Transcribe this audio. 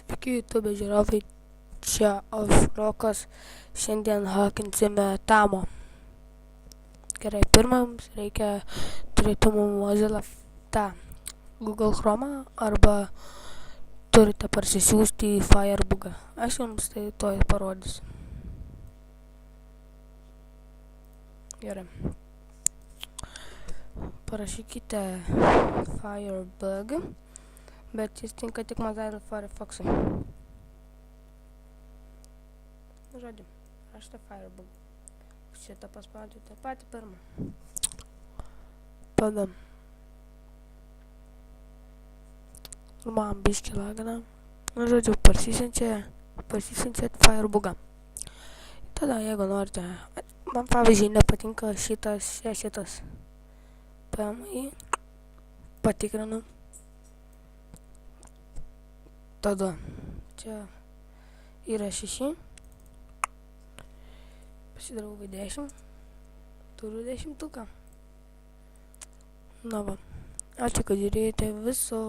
Sveiki, YouTube žiūrovai, čia aš Rokas, šiandien hakinsime Tamo. Gerai, pirmą mums reikia turėti Mozilla tą Google Chrome arba turite parsisiųsti į Firebugą. Aš jums tai toj parodysiu. Gerai. Parašykite Firebug, bet jis tinka tik Mozilla Firefox'ui. Žodžiu, rašta Firebug. Šitą paspaudžiate patį pirmą. Tada. Man biškį lagina. Žodžiu, parsisiunčiat Firebugą. Tada, jeigu norite, man pavyzdžiui nepatinka šitas. Paėmu jį, patikrinu. Tada, čia yra 6. Pasidarau 10. Turiu 10. Na va. Ačiū, kad žiūrėjote viso.